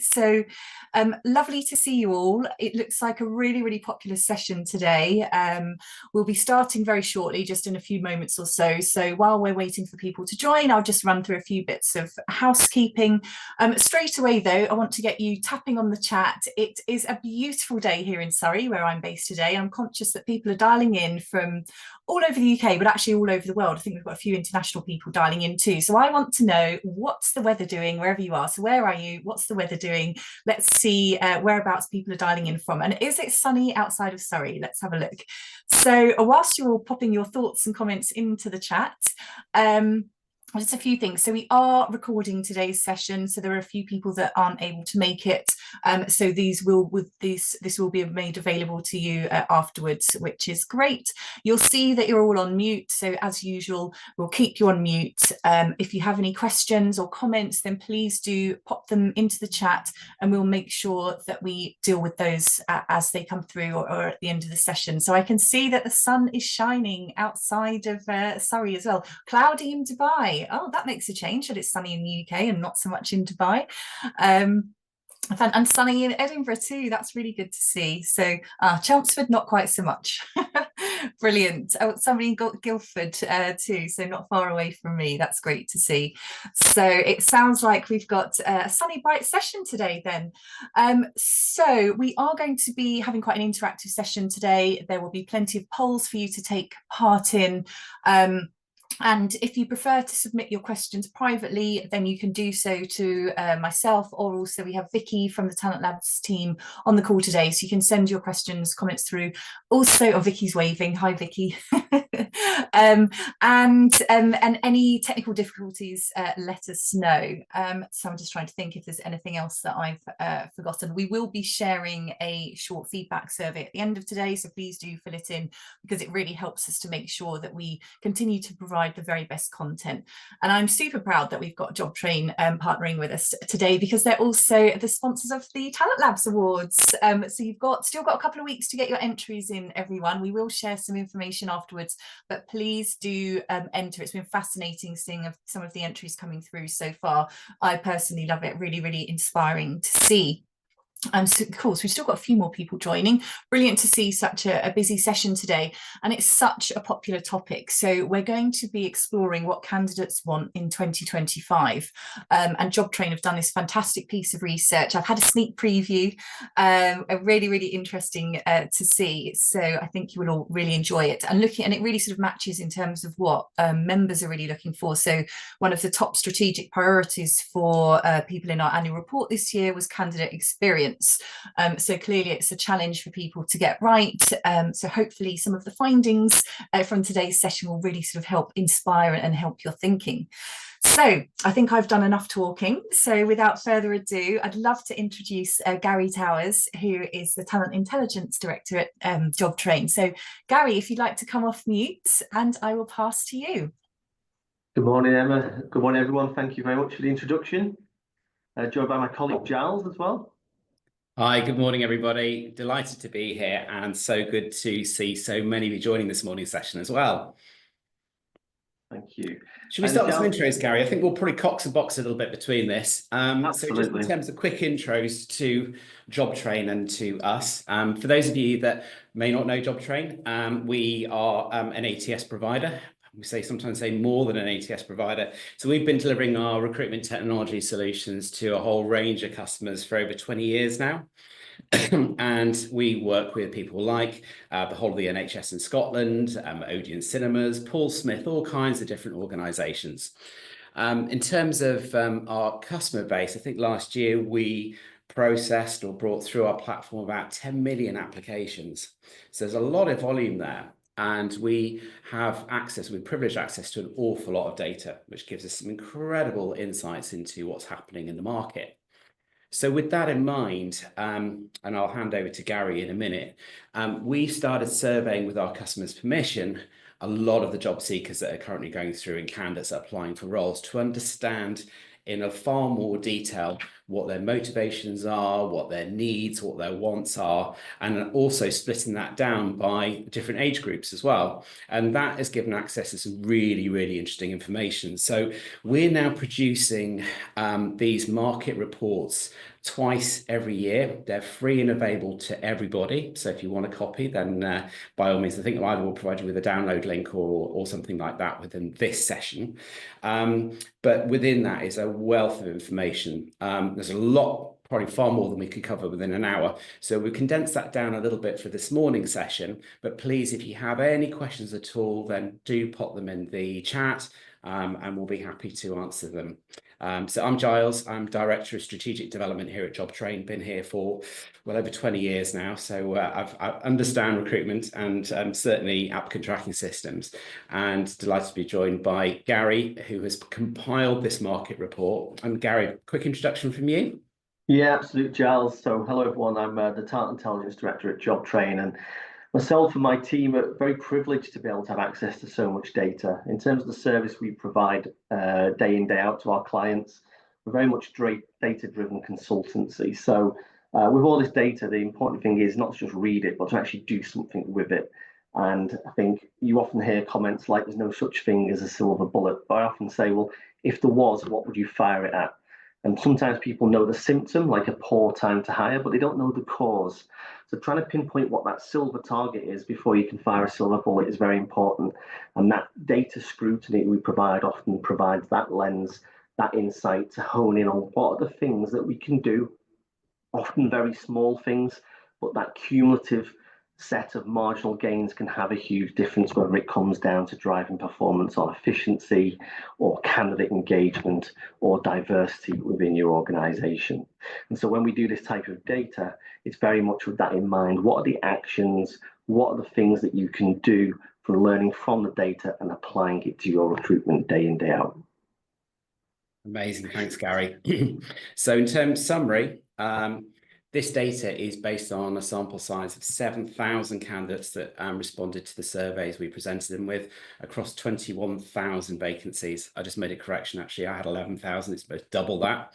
So lovely to see you all. It looks like a really popular session today. We'll be starting very shortly, just in a few moments or so. So while we're waiting for people to join, I'll just run through a few bits of housekeeping. Straight away though, I want to get you tapping on the chat. It is a beautiful day here in Surrey, where I'm based today. I'm conscious that people are dialing in from all over the UK, but actually all over the world. I think we've got a few international people dialing in too. So I want to know, what's the weather doing wherever you are? So where are you? What's the weather doing? Let's see whereabouts people are dialing in from. And is it sunny outside of Surrey? Let's have a look. So whilst you're all popping your thoughts and comments into the chat, just a few things. So we are recording today's session, so there are a few people that aren't able to make it. So this will be made available to you afterwards, which is great. You'll see that you're all on mute. So as usual, we'll keep you on mute. If you have any questions or comments, then please do pop them into the chat, and we'll make sure that we deal with those as they come through, or at the end of the session. So I can see that the sun is shining outside of Surrey as well. Cloudy in Dubai. Oh, that makes a change, that it's sunny in the UK and not so much in Dubai. And sunny in Edinburgh too. That's really good to see. So Chelmsford, not quite so much. Brilliant. Oh, somebody got Guildford too, so not far away from me. That's great to see. So it sounds like we've got a sunny, bright session today then. So we are going to be having quite an interactive session today. There will be plenty of polls for you to take part in. And if you prefer to submit your questions privately, then you can do so to myself, or also we have Vicky from the Talent Labs team on the call today. So you can send your questions, comments through. Also, Vicky's waving. Hi, Vicky. And any technical difficulties, let us know. So I'm just trying to think if there's anything else that I've forgotten. We will be sharing a short feedback survey at the end of today, so please do fill it in, because it really helps us to make sure that we continue to provide the very best content. And I'm super proud that we've got JobTrain partnering with us today, because they're also the sponsors of the Talent Labs Awards. So you've still got a couple of weeks to get your entries in, everyone. We will share some information afterwards, but please do enter. It's been fascinating seeing some of the entries coming through so far. I personally love it. Really inspiring to see. So of course, we've still got a few more people joining. Brilliant to see such a busy session today, and it's such a popular topic. So we're going to be exploring what candidates want in 2025, and JobTrain have done this fantastic piece of research. I've had a sneak preview, really interesting to see. So I think you will all really enjoy it, and it really sort of matches in terms of what members are really looking for. So one of the top strategic priorities for people in our annual report this year was candidate experience. So clearly it's a challenge for people to get right. So hopefully some of the findings from today's session will really sort of help inspire and help your thinking. So I think I've done enough talking. So without further ado, I'd love to introduce Gary Towers, who is the Talent Intelligence Director at JobTrain. So Gary, if you'd like to come off mute, and I will pass to you. Good morning, Emma. Good morning, everyone. Thank you very much for the introduction. Joined by my colleague Giles as well. Hi, good morning, everybody. Delighted to be here, and so good to see so many of you joining this morning's session as well. Thank you. Should we start with some intros, Gary? I think we'll probably cox and box a little bit between this. So just in terms of quick intros to JobTrain and to us. For those of you that may not know JobTrain, we are an ATS provider. We sometimes say more than an ATS provider. So we've been delivering our recruitment technology solutions to a whole range of customers for over 20 years now. And we work with people like the whole of the NHS in Scotland, Odeon Cinemas, Paul Smith, all kinds of different organisations. In terms of our customer base, I think last year we processed or brought through our platform about 10 million applications. So there's a lot of volume there. And we have privileged access to an awful lot of data, which gives us some incredible insights into what's happening in the market. So with that in mind, and I'll hand over to Gary in a minute, we started surveying, with our customers' permission, a lot of the job seekers that are currently going through and candidates applying for roles, to understand in a far more detail what their motivations are, what their needs, what their wants are, and also splitting that down by different age groups as well. And that has given access to some really, really interesting information. So we're now producing these market reports twice every year. They're free and available to everybody. So if you want a copy, then by all means, I think either will provide you with a download link or something like that within this session. But within that is a wealth of information. There's a lot, probably far more than we could cover within an hour. So we condensed that down a little bit for this morning's session. But please, if you have any questions at all, then do pop them in the chat and we'll be happy to answer them. So I'm Giles, I'm Director of Strategic Development here at JobTrain, been here for well over 20 years now. So I understand recruitment and certainly applicant tracking systems, and delighted to be joined by Gary, who has compiled this market report. And Gary, quick introduction from you. Yeah, absolutely, Giles. So hello, everyone. I'm the Talent Intelligence Director at JobTrain, and myself and my team are very privileged to be able to have access to so much data. In terms of the service we provide day in, day out to our clients, we're very much data-driven consultancy. So with all this data, the important thing is not to just read it, but to actually do something with it. And I think you often hear comments like there's no such thing as a silver bullet, but I often say, well, if there was, what would you fire it at? And sometimes people know the symptom, like a poor time to hire, but they don't know the cause. So trying to pinpoint what that silver target is before you can fire a silver bullet is very important. And that data scrutiny we provide often provides that lens, that insight to hone in on what are the things that we can do, often very small things, but that cumulative set of marginal gains can have a huge difference, whether it comes down to driving performance on efficiency or candidate engagement or diversity within your organization. And so when we do this type of data, it's very much with that in mind. What are the actions? What are the things that you can do from learning from the data and applying it to your recruitment day in, day out? Amazing. Thanks, Gary. So in terms of summary, this data is based on a sample size of 7,000 candidates that responded to the surveys we presented them with across 21,000 vacancies. I just made a correction, actually. I had 11,000. It's about double that.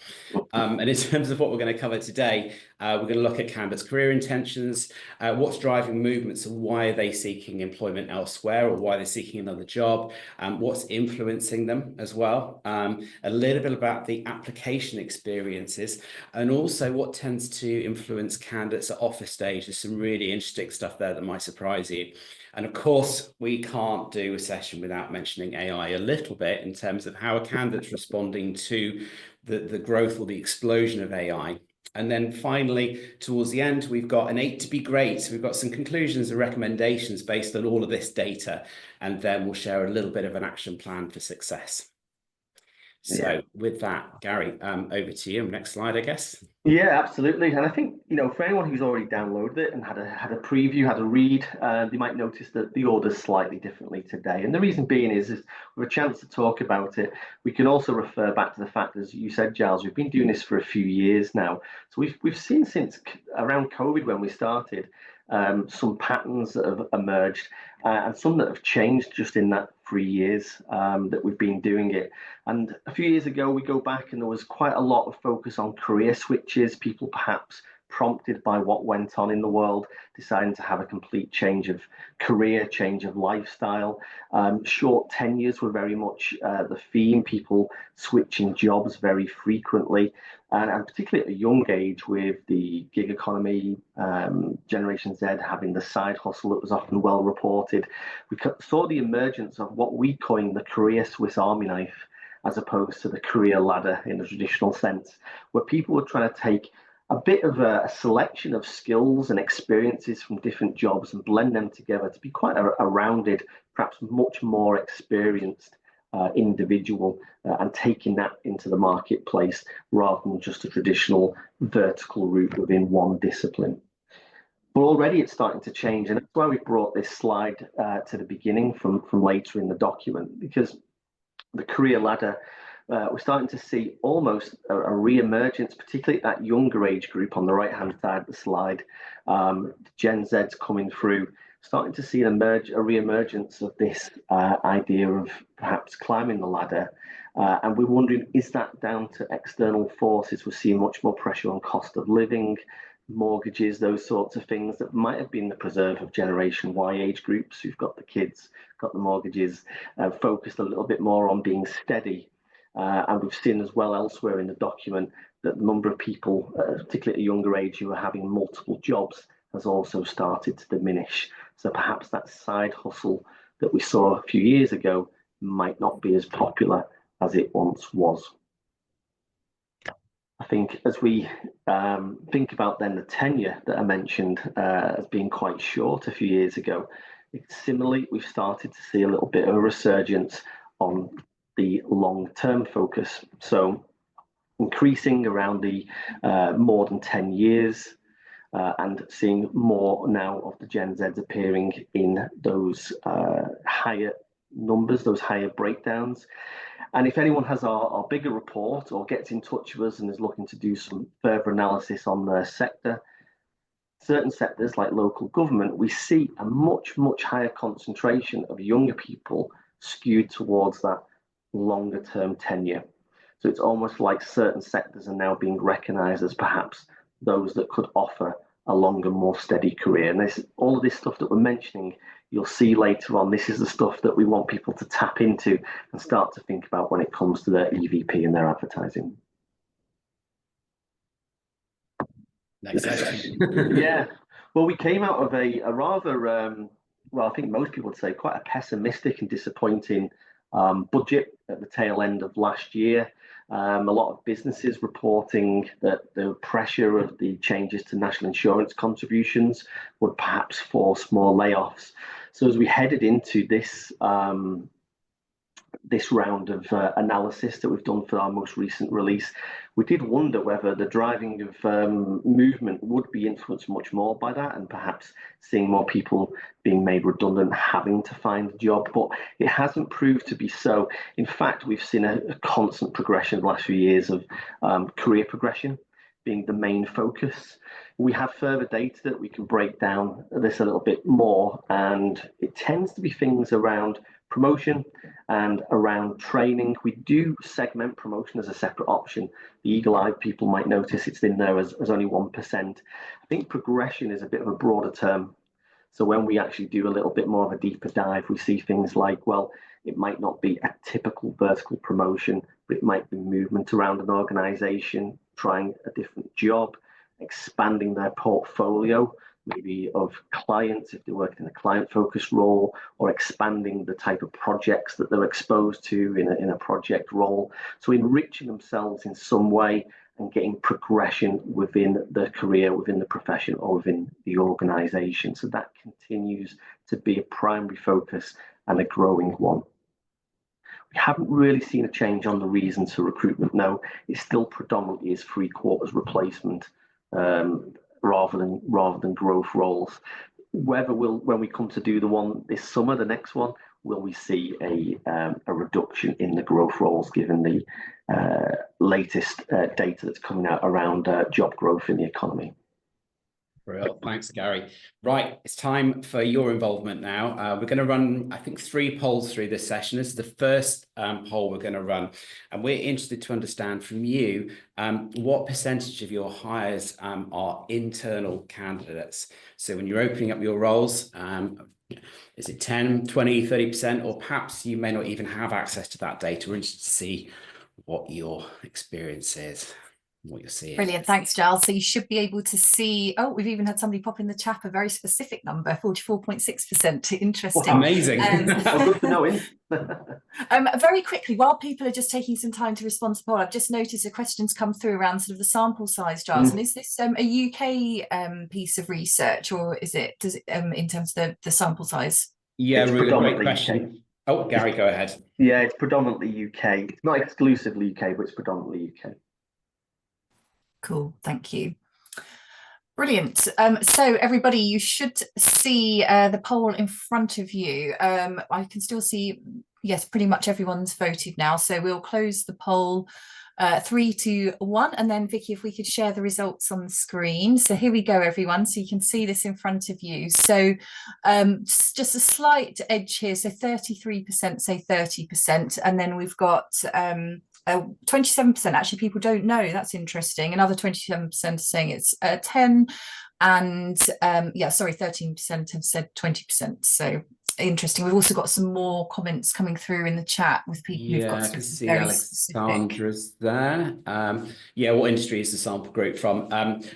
And in terms of what we're going to cover today, we're going to look at candidates' career intentions, what's driving movements and why are they seeking employment elsewhere or why they're seeking another job, what's influencing them as well, a little bit about the application experiences, and also what tends to influence candidates at offer stage. There's some really interesting stuff there that might surprise you. And of course, we can't do a session without mentioning AI a little bit in terms of how a candidate's responding to the growth or the explosion of AI. And then finally, towards the end, we've got an 8 to be great. So we've got some conclusions and recommendations based on all of this data. And then we'll share a little bit of an action plan for success. So with that, Gary, over to you. Next slide, I guess. Yeah, absolutely. And I think, for anyone who's already downloaded it and had a preview, had a read, they might notice that the order's slightly differently today. And the reason being is with a chance to talk about it, we can also refer back to the fact, as you said, Giles, we've been doing this for a few years now. So we've seen since around COVID when we started, some patterns that have emerged and some that have changed just in that 3 years that we've been doing it. And a few years ago, we go back and there was quite a lot of focus on career switches, people perhaps prompted by what went on in the world, deciding to have a complete change of career, change of lifestyle. Short tenures were very much the theme, people switching jobs very frequently, and particularly at a young age with the gig economy, Generation Z having the side hustle that was often well reported. We saw the emergence of what we coined the career Swiss Army knife, as opposed to the career ladder in the traditional sense, where people were trying to take a bit of a selection of skills and experiences from different jobs and blend them together to be quite a rounded, perhaps much more experienced individual, and taking that into the marketplace rather than just a traditional vertical route within one discipline. But already it's starting to change, and that's why we brought this slide to the beginning from later in the document, because the career ladder, we're starting to see almost a re-emergence, particularly at that younger age group on the right-hand side of the slide. Gen Z's coming through, starting to see a re-emergence of this idea of perhaps climbing the ladder And we're wondering, is that down to external forces? We're seeing much more pressure on cost of living, mortgages, those sorts of things that might have been the preserve of Generation Y age groups who've got the kids, got the mortgages, focused a little bit more on being steady. And we've seen as well elsewhere in the document that the number of people, particularly at a younger age, who are having multiple jobs has also started to diminish. So perhaps that side hustle that we saw a few years ago might not be as popular as it once was. I think as we think about then the tenure that I mentioned as being quite short a few years ago, similarly, we've started to see a little bit of a resurgence on the long-term focus. So increasing around the more than 10 years and seeing more now of the Gen Zs appearing in those higher numbers, those higher breakdowns. And if anyone has our bigger report or gets in touch with us and is looking to do some further analysis on their sector, certain sectors like local government, we see a much higher concentration of younger people skewed towards that longer term tenure. So it's almost like certain sectors are now being recognised as perhaps those that could offer a longer, more steady career. And all of this stuff that we're mentioning, you'll see later on, this is the stuff that we want people to tap into and start to think about when it comes to their EVP and their advertising. Next section. Yeah. Well, we came out of a rather, well, I think most people would say quite a pessimistic and disappointing budget at the tail end of last year. A lot of businesses reporting that the pressure of the changes to national insurance contributions would perhaps force more layoffs. So as we headed into this this round of analysis that we've done for our most recent release, we did wonder whether the driving of movement would be influenced much more by that, and perhaps seeing more people being made redundant, having to find a job, but it hasn't proved to be so. In fact, we've seen a constant progression the last few years of career progression being the main focus. We have further data that we can break down this a little bit more, and it tends to be things around promotion and around training. We do segment promotion as a separate option. The eagle-eyed people might notice it's in there as only 1%. I think progression is a bit of a broader term. So when we actually do a little bit more of a deeper dive, we see things like, well, it might not be a typical vertical promotion, but it might be movement around an organization, trying a different job, expanding their portfolio, maybe of clients if they're working in a client-focused role, or expanding the type of projects that they're exposed to in a project role. So enriching themselves in some way and getting progression within their career, within the profession, or within the organization. So that continues to be a primary focus and a growing one. We haven't really seen a change on the reasons for recruitment. No, it still predominantly is 3/4 replacement rather than growth roles. Whether when we come to do the one this summer, the next one, will we see a reduction in the growth roles given the latest data that's coming out around job growth in the economy? Brilliant. Thanks, Gary. Right, it's time for your involvement now. We're going to run, I think, 3 polls through this session. This is the first poll we're going to run, and we're interested to understand from you what percentage of your hires are internal candidates. So when you're opening up your roles, is it 10, 20, 30%, or perhaps you may not even have access to that data? We're interested to see what your experience is. What you're seeing. Brilliant, thanks, Giles. So you should be able to see, oh, we've even had somebody pop in the chat a very specific number, 44.6%. Interesting. Well, amazing. Good to know. Very quickly, while people are just taking some time to respond to the poll, I've just noticed the questions come through around sort of the sample size, Giles. And is this a UK piece of research, or does it in terms of the sample size? Yeah, really great question. UK. Oh, Gary, go ahead. Yeah, it's predominantly UK. It's not exclusively UK, but it's predominantly UK. Cool, thank you. Brilliant. So everybody, you should see the poll in front of you. I can still see Yes, pretty much everyone's voted now. So we'll close the poll 3-1. And then Vicky, if we could share the results on the screen. So here we go, everyone. So you can see this in front of you. So just a slight edge here. So 33% say 30%. And then we've got 27%. Actually, people don't know. That's interesting. Another 27% are saying it's 10. And yeah, sorry, 13% have said 20%. So interesting. We've also got some more comments coming through in the chat with people who've got I can see very specific. Alexandra's there. Yeah, what industry is the sample group from?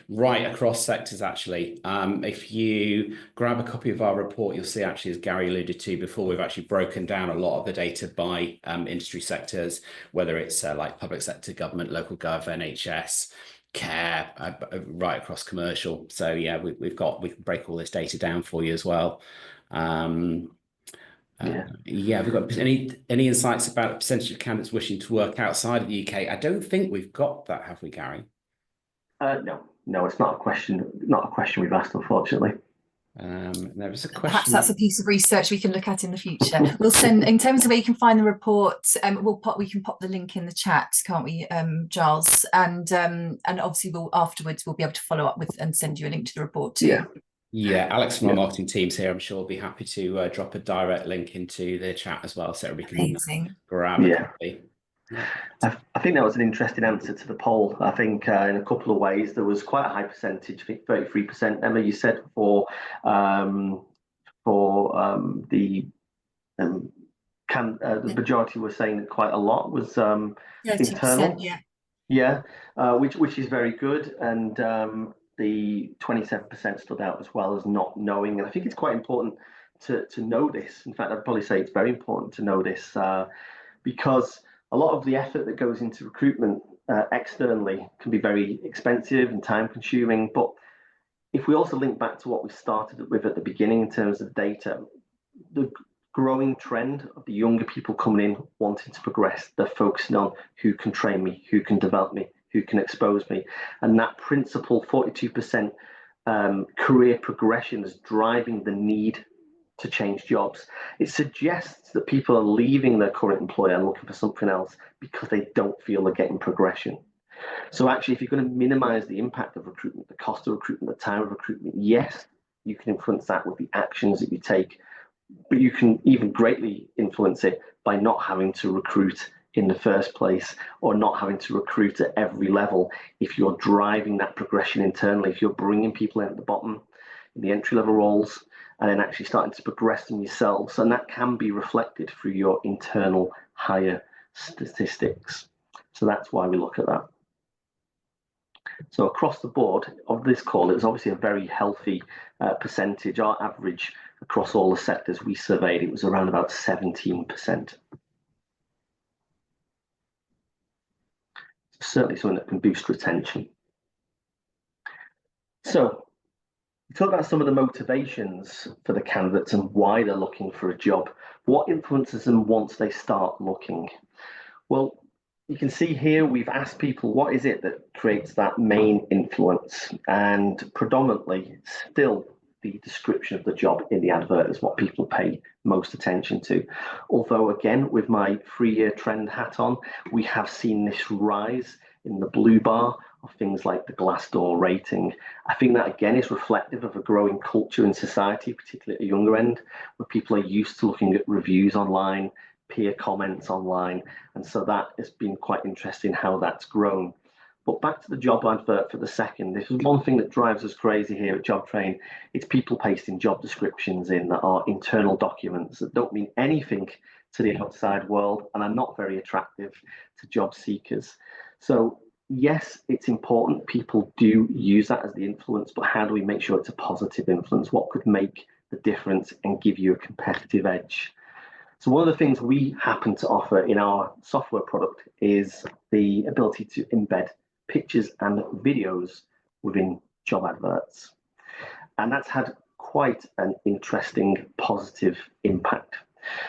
Right across sectors, actually. If you grab a copy of our report, you'll see, actually, as Gary alluded to before, we've actually broken down a lot of the data by industry sectors, whether it's like public sector, government, local gov, NHS, care, right across commercial. So yeah, we can break all this data down for you as well. Yeah, we've got any insights about the percentage of candidates wishing to work outside of the UK? I don't think we've got that, have we, Gary? No, it's not a question we've asked, unfortunately. There was a question. Perhaps that's a piece of research we can look at in the future. We'll send, in terms of where you can find the report, we can pop the link in the chat, can't we, Giles? And obviously afterwards we'll be able to follow up with and send you a link to the report too. Yeah, Alex from our marketing teams here, I'm sure, will be happy to drop a direct link into the chat as well, so everybody can grab a copy. I think that was an interesting answer to the poll. I think in a couple of ways there was quite a high percentage. I think 33%. Emma, you said for the majority were saying that quite a lot was internal. Which is very good, and the 27% stood out as well as not knowing. And I think it's quite important to know this. In fact, I'd probably say it's very important to know this because a lot of the effort that goes into recruitment externally can be very expensive and time consuming. But if we also link back to what we started with at the beginning in terms of data, the growing trend of the younger people coming in wanting to progress, they're focusing on who can train me, who can develop me, who can expose me. And that principle, 42% career progression, is driving the need to change jobs. It suggests that people are leaving their current employer and looking for something else because they don't feel they're getting progression. So actually, if you're going to minimize the impact of recruitment, the cost of recruitment, the time of recruitment, yes, you can influence that with the actions that you take, but you can even greatly influence it by not having to recruit in the first place, or not having to recruit at every level. If you're driving that progression internally, if you're bringing people in at the bottom in the entry-level roles, and then actually starting to progress them yourselves, and that can be reflected through your internal hire statistics. So that's why we look at that. So across the board of this call, it was obviously a very healthy percentage. Our average across all the sectors we surveyed, it was around about 17%. Certainly something that can boost retention. So we talk about some of the motivations for the candidates and why they're looking for a job. What influences them once they start looking? Well, you can see here we've asked people what is it that creates that main influence, and predominantly still the description of the job in the advert is what people pay most attention to. Although again, with my 3-year trend hat on, we have seen this rise in the blue bar of things like the Glassdoor rating. I think that again is reflective of a growing culture in society, particularly at the younger end, where people are used to looking at reviews online, peer comments online, and so that has been quite interesting how that's grown. But back to the job advert for the second, this is one thing that drives us crazy here at JobTrain. It's people pasting job descriptions in that are internal documents that don't mean anything to the outside world and are not very attractive to job seekers. So yes, it's important. People do use that as the influence, but how do we make sure it's a positive influence? What could make the difference and give you a competitive edge? So one of the things we happen to offer in our software product is the ability to embed pictures and videos within job adverts. And that's had quite an interesting positive impact.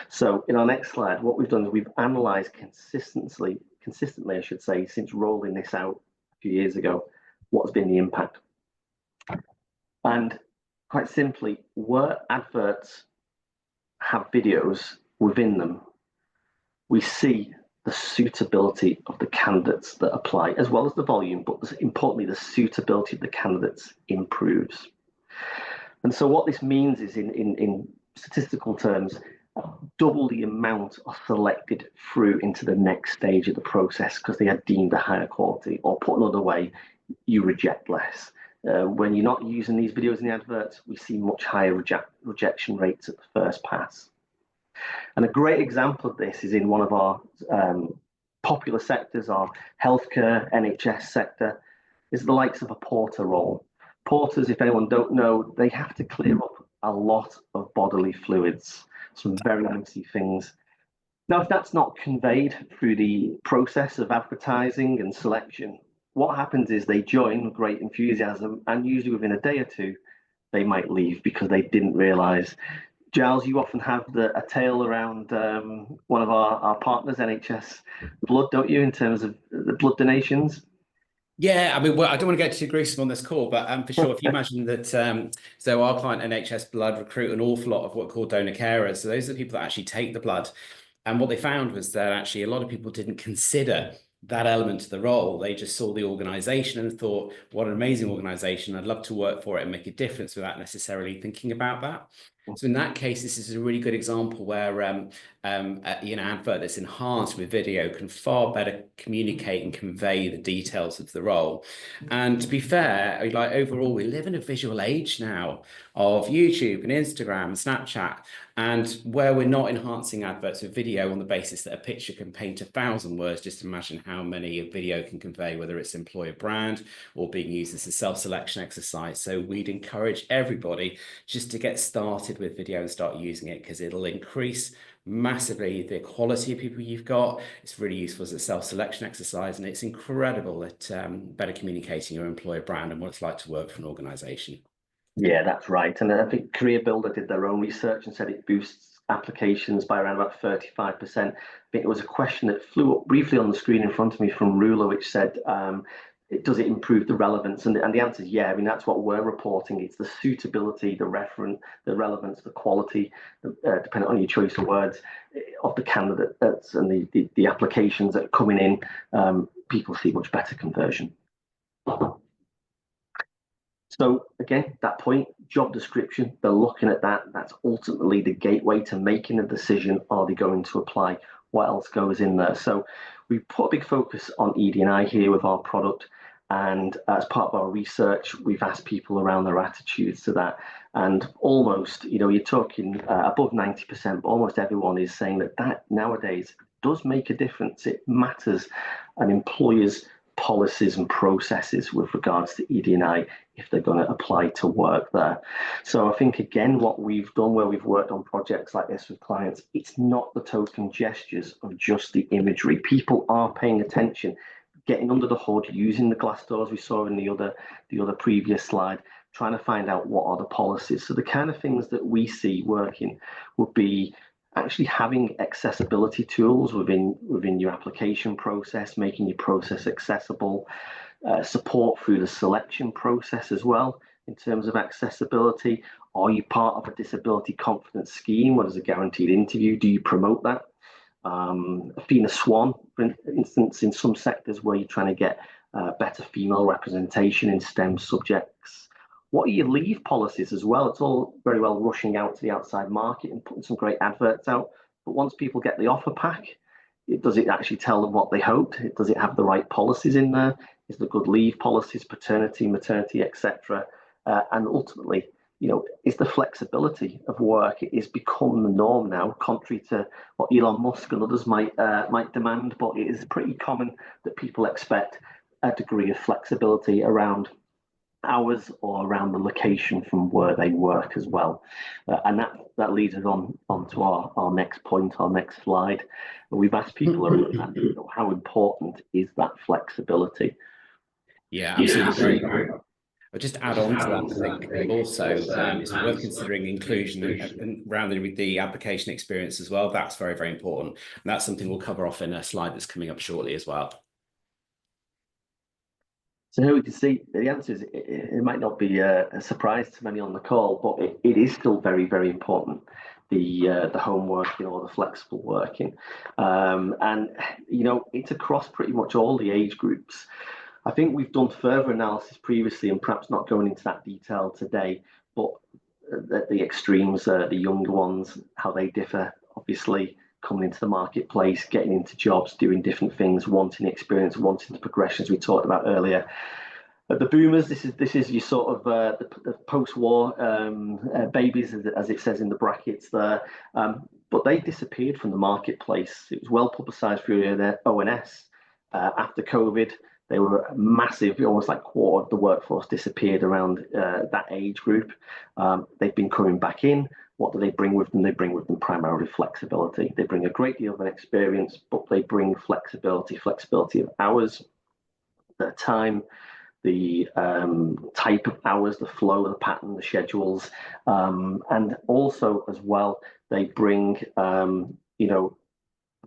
So in our next slide, what we've done is we've analysed consistently, I should say, since rolling this out a few years ago, what's been the impact. And quite simply, where adverts have videos within them, we see the suitability of the candidates that apply, as well as the volume, but importantly, the suitability of the candidates improves. And so what this means is, in statistical terms, double the amount are selected through into the next stage of the process because they are deemed a higher quality, or put another way, you reject less. When you're not using these videos in the adverts, we see much higher rejection rates at the first pass. And a great example of this is in one of our popular sectors, our healthcare, NHS sector, is the likes of a porter role. Porters, if anyone don't know, they have to clear up a lot of bodily fluids, some very messy things. Now, if that's not conveyed through the process of advertising and selection, what happens is they join with great enthusiasm, and usually within a day or two, they might leave because they didn't realise. Giles, you often have a tale around one of our partners, NHS Blood, don't you, in terms of the blood donations? Yeah, I mean, well, I don't want to get too gruesome on this call, but for sure, if you imagine that, so our client NHS Blood recruit an awful lot of what are called donor carers. So those are the people that actually take the blood. And what they found was that actually a lot of people didn't consider that element of the role. They just saw the organization and thought, what an amazing organization. I'd love to work for it and make a difference without necessarily thinking about that. So in that case, this is a really good example where advert that's enhanced with video can far better communicate and convey the details of the role. And to be fair, like overall, we live in a visual age now of YouTube and Instagram and Snapchat, and where we're not enhancing adverts with video on the basis that a picture can paint 1,000 words. Just imagine how many a video can convey, whether it's employer brand or being used as a self-selection exercise. So we'd encourage everybody just to get started with video and start using it, because it'll increase massively the quality of people you've got. It's really useful as a self-selection exercise, and it's incredible at better communicating your employer brand and what it's like to work for an organization. Yeah, that's right. And I think Career Builder did their own research and said it boosts applications by around about 35%. I think it was a question that flew up briefly on the screen in front of me from Ruler, which said, does it improve the relevance? And the answer is yeah. I mean, that's what we're reporting. It's the suitability, the relevance, the quality, depending on your choice of words, of the candidates and the applications that are coming in. People see much better conversion. So again, that point, job description, they're looking at that. That's ultimately the gateway to making a decision. Are they going to apply? What else goes in there? So we put a big focus on ED&I here with our product. And as part of our research, we've asked people around their attitudes to that. And almost, you're talking above 90%, but almost everyone is saying that nowadays does make a difference. It matters. An employer's policies and processes with regards to ED&I if they're going to apply to work there. So I think, again, what we've done where we've worked on projects like this with clients, it's not the token gestures of just the imagery. People are paying attention, getting under the hood, using the glass doors we saw in the other previous slide, trying to find out what are the policies. So the kind of things that we see working would be actually having accessibility tools within your application process, making your process accessible, support through the selection process as well in terms of accessibility. Are you part of a disability confidence scheme? What is a guaranteed interview? Do you promote that? Athena Swan, for instance, in some sectors where you're trying to get better female representation in STEM subjects. What are your leave policies as well? It's all very well rushing out to the outside market and putting some great adverts out. But once people get the offer pack, does it actually tell them what they hoped? Does it have the right policies in there? Is there good leave policies, paternity, maternity, etc.? And ultimately, is the flexibility of work is become the norm now, contrary to what Elon Musk and others might demand. But it is pretty common that people expect a degree of flexibility around hours or around the location from where they work as well. And that leads us on to our next point, our next slide. We've asked people around that, how important is that flexibility? Yeah, absolutely. I'll just add on to that. I think also it's worth considering inclusion and around the application experience as well. That's very, very important. And that's something we'll cover off in a slide that's coming up shortly as well. So here we can see the answer is it might not be a surprise to many on the call, but it is still very, very important. the home working or the flexible working. And, you know, it's across pretty much all the age groups. I think we've done further analysis previously, and perhaps not going into that detail today, but the extremes, the younger ones, how they differ, obviously coming into the marketplace, getting into jobs, doing different things, wanting experience, wanting the progressions we talked about earlier. The boomers, this is your sort of the post-war babies, as it says in the brackets there, but they disappeared from the marketplace. It was well publicised through their ONS after COVID. They were massive, almost like quarter of the workforce disappeared around that age group. They've been coming back in. What do they bring with them? They bring with them primarily flexibility. They bring a great deal of experience, but they bring flexibility of hours, their time, the type of hours, the flow, the pattern, the schedules, and also as well, they bring, you know,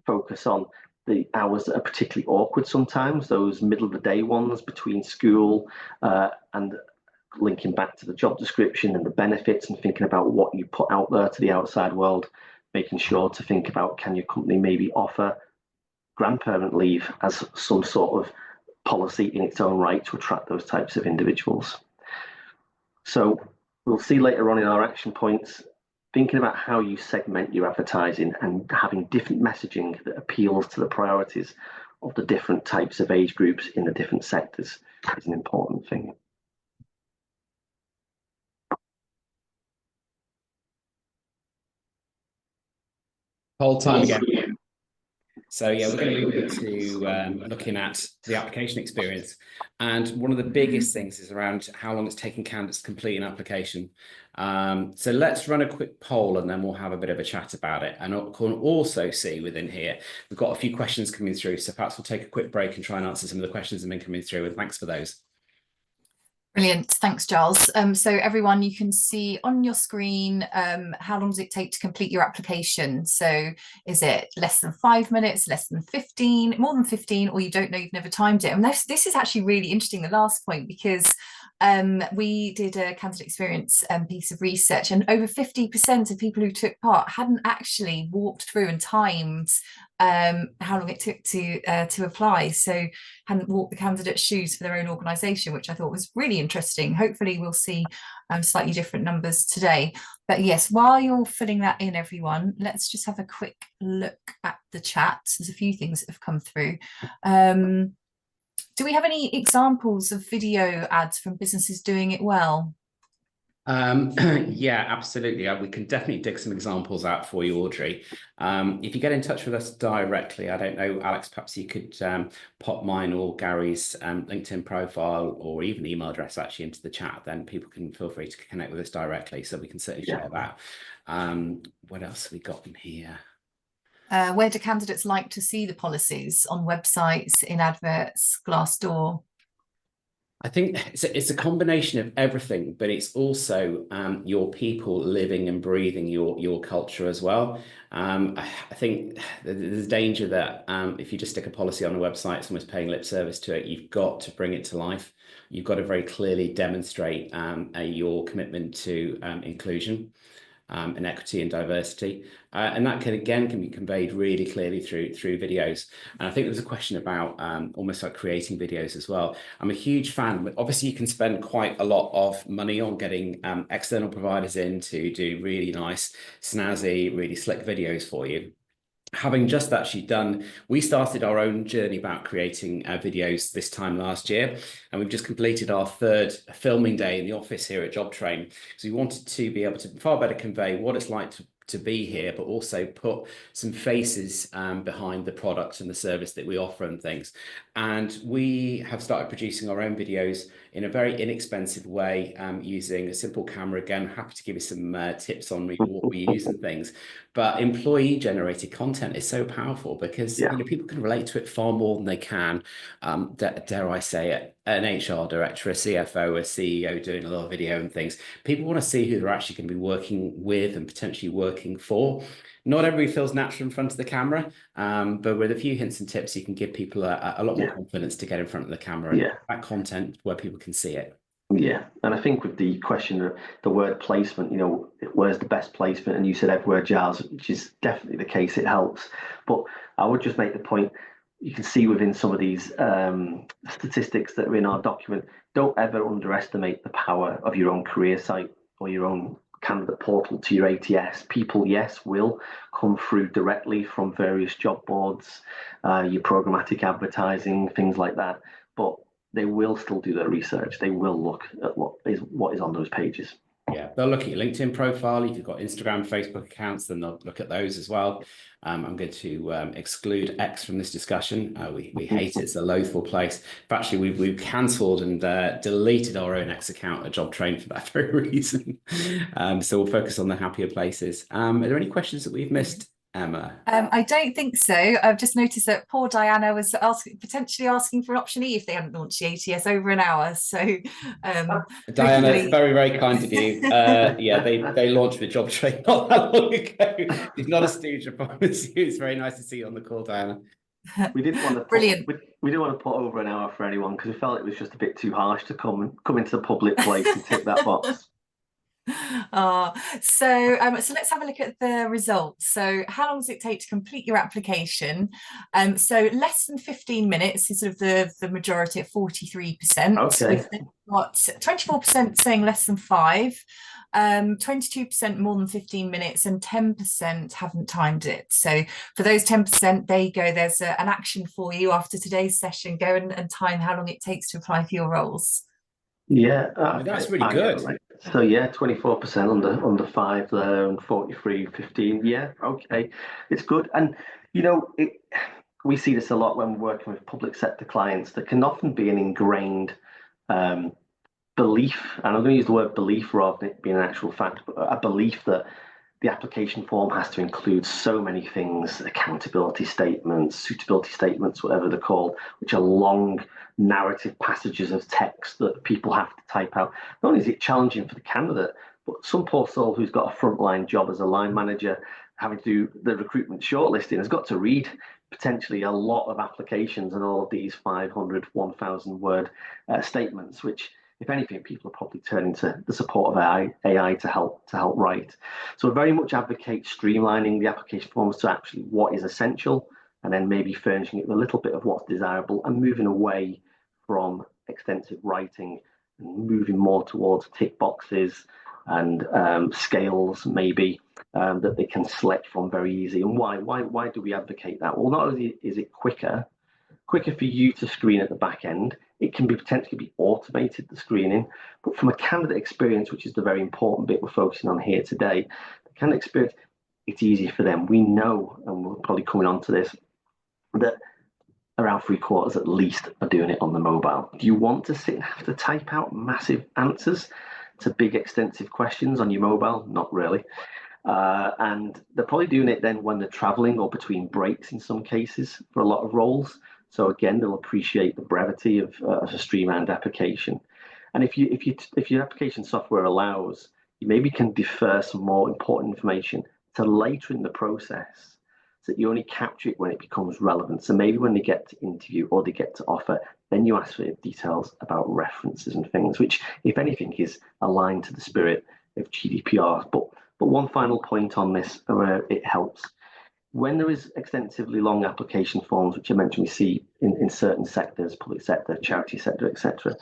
focus on the hours that are particularly awkward sometimes, those middle of the day ones between school and linking back to the job description and the benefits and thinking about what you put out there to the outside world, making sure to think about, can your company maybe offer grandparent leave as some sort of policy in its own right to attract those types of individuals. So we'll see later on in our action points, thinking about how you segment your advertising and having different messaging that appeals to the priorities of the different types of age groups in the different sectors is an important thing. Whole time again. So yeah, we're going to move into looking at the application experience. And one of the biggest things is around how long it's taking candidates to complete an application. So let's run a quick poll and then we'll have a bit of a chat about it. And you can also see within here, we've got a few questions coming through. So perhaps we'll take a quick break and try and answer some of the questions that have been coming through. And thanks for those. Brilliant. Thanks, Giles. So everyone, you can see on your screen how long does it take to complete your application? So is it less than 5 minutes, less than 15, more than 15, or you don't know, you've never timed it? And this is actually really interesting, the last point, because we did a candidate experience piece of research, and over 50% of people who took part hadn't actually walked through and timed how long it took to apply, so hadn't walked the candidate's shoes for their own organisation, which I thought was really interesting. Hopefully we'll see slightly different numbers today. But yes, while you're filling that in, everyone, let's just have a quick look at the chat. There's a few things that have come through. Do we have any examples of video ads from businesses doing it well? Yeah, absolutely. We can definitely dig some examples out for you, Audrey. If you get in touch with us directly, I don't know, Alex, perhaps you could pop mine or Gary's LinkedIn profile or even email address actually into the chat, then people can feel free to connect with us directly, so we can certainly share that. What else have we got in here? Where do candidates like to see the policies? On websites, in adverts, Glassdoor? I think it's a combination of everything, but it's also your people living and breathing your culture as well. I think there's danger that if you just stick a policy on a website, someone's paying lip service to it. You've got to bring it to life. You've got to very clearly demonstrate your commitment to inclusion. And equity and diversity, and that can be conveyed really clearly through videos. And I think there's a question about almost like creating videos as well. I'm a huge fan. Obviously, you can spend quite a lot of money on getting external providers in to do really nice, snazzy, really slick videos for you. Having just actually done, we started our own journey about creating videos this time last year, and we've just completed our 3rd filming day in the office here at JobTrain. So we wanted to be able to far better convey what it's like to be here, but also put some faces behind the product and the service that we offer and things. And we have started producing our own videos in a very inexpensive way, using a simple camera. Again, happy to give you some tips on what we use and things. But employee generated content is so powerful because you know, people can relate to it far more than they can, dare I say it, an HR director, a CFO, a CEO doing a lot of video and things. People want to see who they're actually going to be working with and potentially working for. Not everybody feels natural in front of the camera, but with a few hints and tips, you can give people a lot more confidence to get in front of the camera and that content where people can see it. Yeah, and I think with the question of the word placement, where's the best placement? And you said everywhere, Giles, which is definitely the case. It helps, but I would just make the point. You can see within some of these statistics that are in our document. Don't ever underestimate the power of your own career site or your own candidate portal to your ATS. People, yes, will come through directly from various job boards, your programmatic advertising, things like that, but they will still do their research. They will look at what is on those pages. Yeah, they'll look at your LinkedIn profile. If you've got Instagram, Facebook accounts, then they'll look at those as well. I'm going to exclude X from this discussion. We hate it. It's a loathful place. But actually, we've cancelled and deleted our own X account at JobTrain for that very reason. So we'll focus on the happier places. Are there any questions that we've missed, Emma? I don't think so. I've just noticed that poor Diana was potentially asking for an option E if they hadn't launched the ATS over an hour. So, Diana, it's very, very kind of you. Yeah, they launched the JobTrain not that long ago. It's not a stooge, I promise you. It's very nice to see you on the call, Diana. We didn't want to brilliant. We didn't want to put over an hour for anyone because we felt it was just a bit too harsh to come into the public place and tick that box. So let's have a look at the results. So how long does it take to complete your application? So less than 15 minutes is sort of the majority at 43%. Okay. We've got 24% saying less than 5, 22% more than 15 minutes, and 10% haven't timed it. So for those 10%, there you go. There's an action for you after today's session. Go and time how long it takes to apply for your roles. Yeah, that's really good. Right. So yeah, 24% under 5 there, and 43, 15. Yeah, okay, it's good. And we see this a lot when we're working with public sector clients. There can often be an ingrained belief, and I'm going to use the word belief rather than it being an actual fact, but a belief that the application form has to include so many things: accountability statements, suitability statements, whatever they're called, which are long narrative passages of text that people have to type out. Not only is it challenging for the candidate, but some poor soul who's got a frontline job as a line manager having to do the recruitment shortlisting has got to read potentially a lot of applications and all of these 500, 1,000 word statements, which, if anything, people are probably turning to the support of AI to help write. So we very much advocate streamlining the application forms to actually what is essential, and then maybe furnishing it with a little bit of what's desirable, and moving away from extensive writing and moving more towards tick boxes and scales maybe that they can select from very easy. And why do we advocate that? Well, not only is it quicker for you to screen at the back end, it can potentially be automated, the screening, but from a candidate experience, which is the very important bit we're focusing on here today, the candidate experience, it's easier for them. We know, and we're probably coming on to this, that around 3/4 at least are doing it on the mobile. Do you want to sit and have to type out massive answers to big extensive questions on your mobile? Not really. And they're probably doing it then when they're traveling or between breaks in some cases for a lot of roles. So again, they'll appreciate the brevity of a streamlined application. And if your application software allows, you maybe can defer some more important information to later in the process, so that you only capture it when it becomes relevant. So maybe when they get to interview or they get to offer, then you ask for details about references and things, which, if anything, is aligned to the spirit of GDPR. But one final point on this where it helps. When there is extensively long application forms, which I mentioned we see in certain sectors, public sector, charity sector, etc.,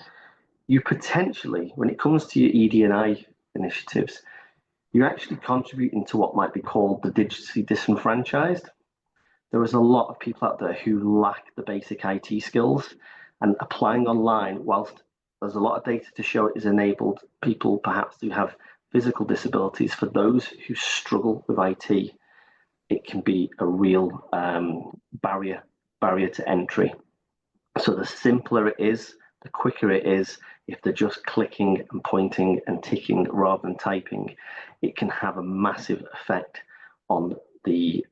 you potentially, when it comes to your ED&I initiatives, you're actually contributing to what might be called the digitally disenfranchised. There is a lot of people out there who lack the basic IT skills, and applying online, whilst there's a lot of data to show it is enabled people perhaps who have physical disabilities, for those who struggle with IT, it can be a real barrier to entry. So the simpler it is, the quicker it is. If they're just clicking and pointing and ticking rather than typing, it can have a massive effect on the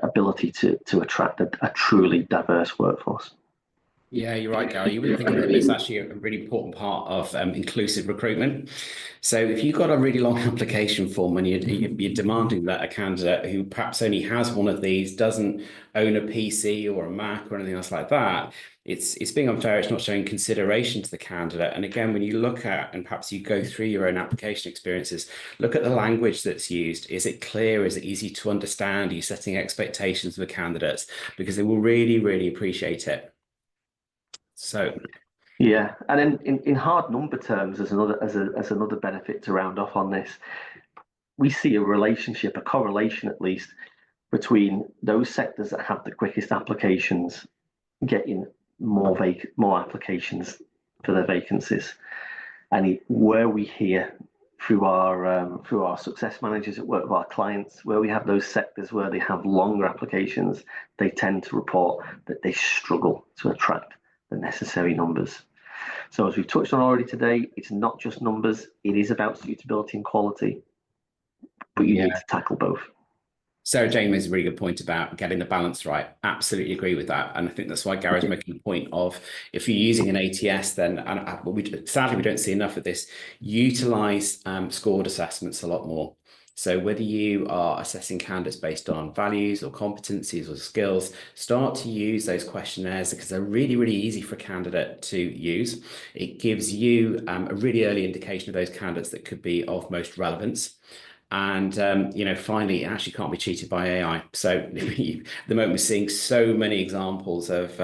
ability to attract a truly diverse workforce. Yeah, you're right, Gary. You wouldn't think of it, but it's actually a really important part of inclusive recruitment. So if you've got a really long application form and you're demanding that a candidate who perhaps only has one of these, doesn't own a PC or a Mac or anything else like that, it's being unfair. It's not showing consideration to the candidate. And again, when you look at, and perhaps you go through your own application experiences, look at the language that's used. Is it clear? Is it easy to understand? Are you setting expectations for candidates? Because they will really, really appreciate it. So yeah, and then in hard number terms, as another benefit to round off on this, we see a relationship, a correlation at least, between those sectors that have the quickest applications getting more applications for their vacancies, and where we hear through our success managers at work with our clients, where we have those sectors where they have longer applications, they tend to report that they struggle to attract the necessary numbers. So as we've touched on already today, it's not just numbers, it is about suitability and quality, but you need to tackle both. Sarah Jane makes a really good point about getting the balance right. Absolutely agree with that. And I think that's why Gary's making the point of, if you're using an ATS, then, and sadly, we don't see enough of this, utilize scored assessments a lot more. So whether you are assessing candidates based on values or competencies or skills, start to use those questionnaires because they're really, really easy for a candidate to use. It gives you a really early indication of those candidates that could be of most relevance. And, finally, it actually can't be cheated by AI. So at the moment, we're seeing so many examples of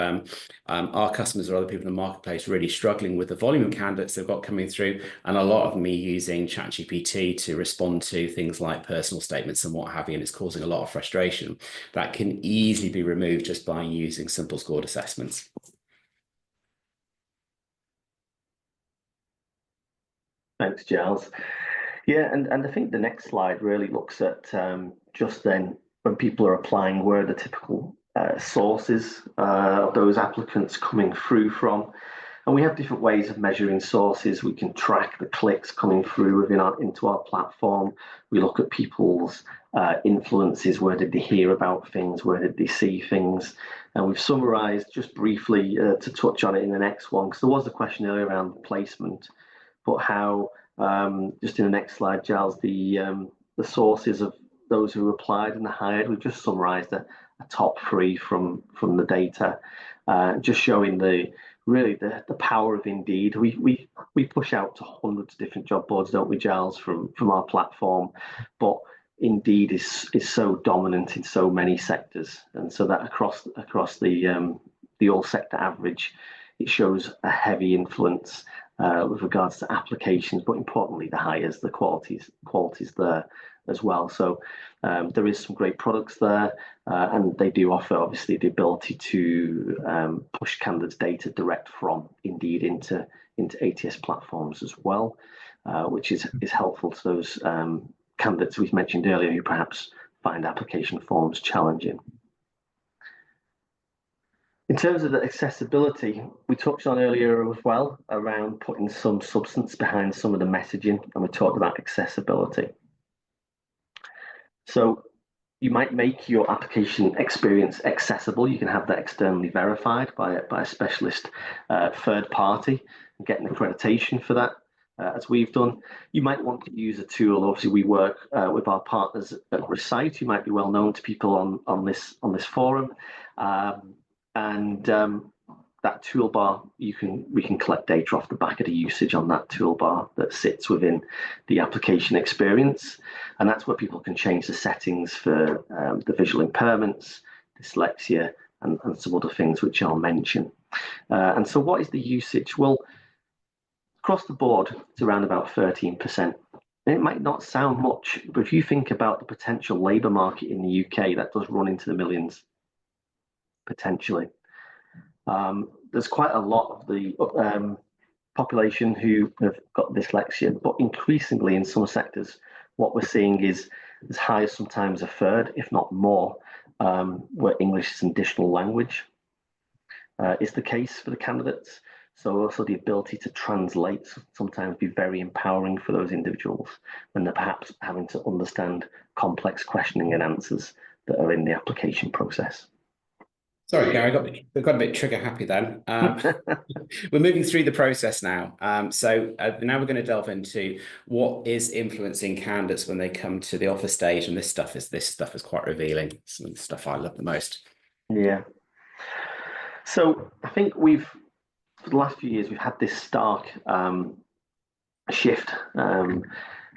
our customers or other people in the marketplace really struggling with the volume of candidates they've got coming through. And a lot of them are using ChatGPT to respond to things like personal statements and what have you. And it's causing a lot of frustration that can easily be removed just by using simple scored assessments. Thanks, Giles. Yeah, and I think the next slide really looks at just then when people are applying, where are the typical sources of those applicants coming through from. And we have different ways of measuring sources. We can track the clicks coming through into our platform. We look at people's influences. Where did they hear about things? Where did they see things? And we've summarized just briefly to touch on it in the next one, because there was a question earlier around placement, but how just in the next slide, Giles, the sources of those who applied and hired, we've just summarised a top three from the data, just showing the power of Indeed. We push out to hundreds of different job boards, don't we, Giles, from our platform, but Indeed is so dominant in so many sectors, and so that across the all sector average, it shows a heavy influence with regards to applications, but importantly the hires, the qualities there as well. So there is some great products there, and they do offer obviously the ability to push candidates' data direct from Indeed into ATS platforms as well, which is helpful to those candidates we've mentioned earlier who perhaps find application forms challenging. In terms of the accessibility, we touched on earlier as well around putting some substance behind some of the messaging, and we talked about accessibility. So you might make your application experience accessible. You can have that externally verified by a specialist third party and get an accreditation for that, as we've done. You might want to use a tool. Obviously, we work with our partners at Recite, who might be well known to people on this forum. That toolbar, we can collect data off the back of the usage on that toolbar that sits within the application experience, and that's where people can change the settings for the visual impairments, dyslexia, and some other things which I'll mention. And so, what is the usage? Well, across the board, it's around about 13%. It might not sound much, but if you think about the potential labour market in the UK, that does run into the millions potentially. There's quite a lot of the population who have got dyslexia, but increasingly in some sectors, what we're seeing is as high as sometimes a third, if not more, where English is an additional language is the case for the candidates. So also the ability to translate sometimes be very empowering for those individuals when they're perhaps having to understand complex questioning and answers that are in the application process. Sorry, Gary, I got a bit trigger happy then. We're moving through the process now. So now we're going to delve into what is influencing candidates when they come to the offer stage, and this stuff is quite revealing. Some of the stuff I love the most. Yeah. So I think for the last few years, we've had this stark shift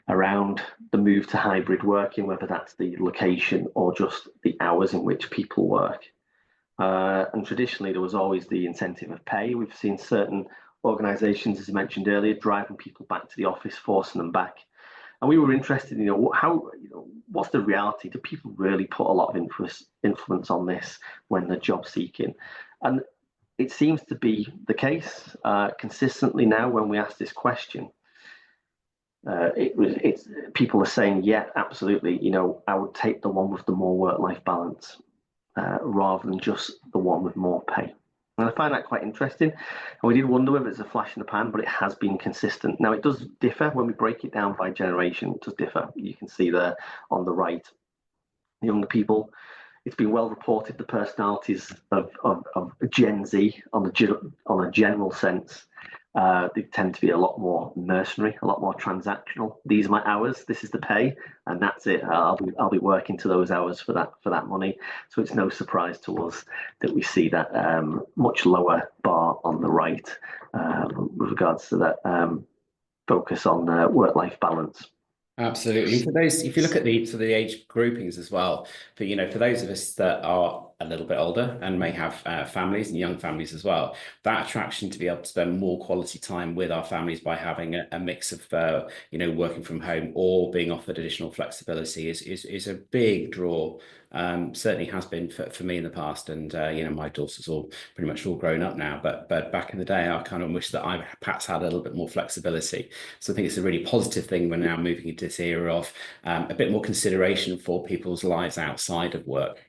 around the move to hybrid working, whether that's the location or just the hours in which people work. And traditionally, there was always the incentive of pay. We've seen certain organisations, as I mentioned earlier, driving people back to the office, forcing them back. And we were interested, what's the reality? Do people really put a lot of influence on this when they're job seeking? And it seems to be the case consistently now when we ask this question. People are saying, yeah, absolutely. I would take the one with the more work-life balance rather than just the one with more pay. And I find that quite interesting. And we did wonder whether it's a flash in the pan, but it has been consistent. Now, it does differ when we break it down by generation. It does differ. You can see there on the right, younger people. It's been well reported the personalities of Gen Z on a general sense. They tend to be a lot more mercenary, a lot more transactional. These are my hours. This is the pay, and that's it. I'll be working to those hours for that money. So it's no surprise to us that we see that much lower bar on the right with regards to that focus on work-life balance. Absolutely. For those, if you look at the age groupings as well, for those of us that are a little bit older and may have families and young families as well, that attraction to be able to spend more quality time with our families by having a mix of working from home or being offered additional flexibility is a big draw. Certainly has been for me in the past, and my daughters all pretty much all grown up now, but back in the day I kind of wish that I perhaps had a little bit more flexibility. So I think it's a really positive thing. We're now moving into this era of a bit more consideration for people's lives outside of work.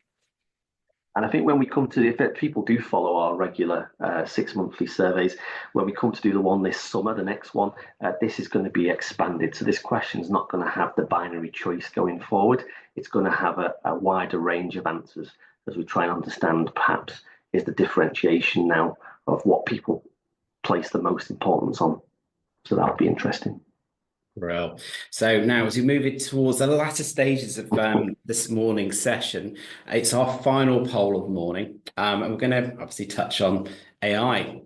And I think when we come to, if people do follow our regular 6 monthly surveys, when we come to do the one this summer, the next one, this is going to be expanded. So this question is not going to have the binary choice going forward. It's going to have a wider range of answers as we try and understand perhaps is the differentiation now of what people place the most importance on. So that'll be interesting. Well, so now as we move it towards the latter stages of this morning's session, it's our final poll of the morning, and we're going to obviously touch on AI.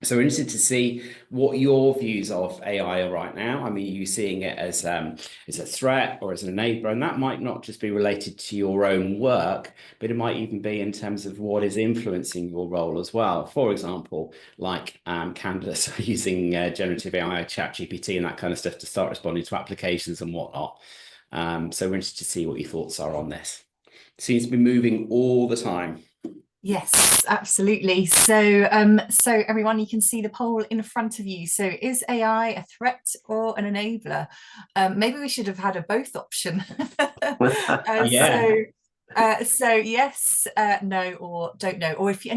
So we're interested to see what your views of AI are right now. I mean, are you seeing it as a threat or as an enabler? And that might not just be related to your own work, but it might even be in terms of what is influencing your role as well. For example, like candidates are using generative AI, ChatGPT and that kind of stuff to start responding to applications and whatnot. So we're interested to see what your thoughts are on this. It seems to be moving all the time. Yes, absolutely. So so everyone, you can see the poll in front of you. So is AI a threat or an enabler? Maybe we should have had a both option. Yeah. So yes, no, or don't know. Or if you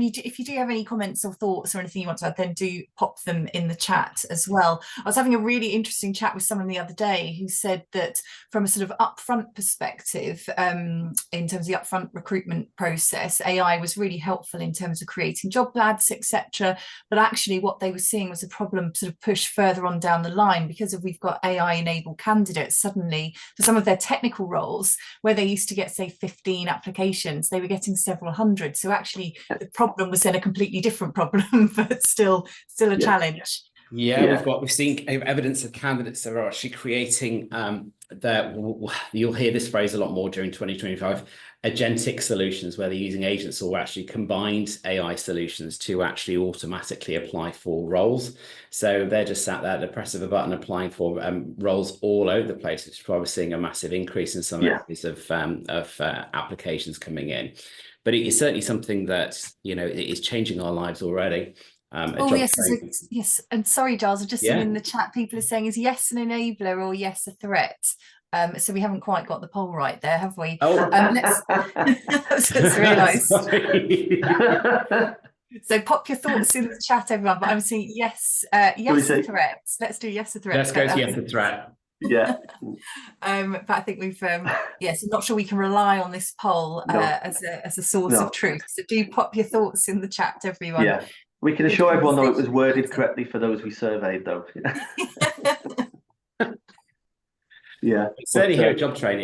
do have any comments or thoughts or anything you want to add, then do pop them in the chat as well. I was having a really interesting chat with someone the other day who said that from a sort of upfront perspective, in terms of the upfront recruitment process, AI was really helpful in terms of creating job ads, etc. But actually what they were seeing was a problem sort of push further on down the line, because if we've got AI enabled candidates, suddenly for some of their technical roles where they used to get, say, 15 applications, they were getting several hundred. So actually the problem was then a completely different problem, but still a challenge. Yeah, we've seen evidence of candidates that are actually creating you'll hear this phrase a lot more during 2025, agentic solutions, where they're using agents or actually combined AI solutions to actually automatically apply for roles. So they're just sat there at the press of a button applying for roles all over the place, which is why we're seeing a massive increase in some areas of applications coming in. But it is certainly something that it is changing our lives already. Yes, and sorry, Giles, I've just seen in the chat people are saying, is yes an enabler or yes a threat? So we haven't quite got the poll right there, have we? Let's realise. So pop your thoughts in the chat, everyone. But I'm seeing yes a threat. Let's do yes a threat. Let's go to yes a threat. Yeah. But I think we've yes, I'm not sure we can rely on this poll No. as a source No. of truth. So do pop your thoughts in the chat, everyone. Yeah. We can Good assure everyone though it was conversation worded about it. correctly for those we surveyed though. Yeah. Certainly here at JobTrain,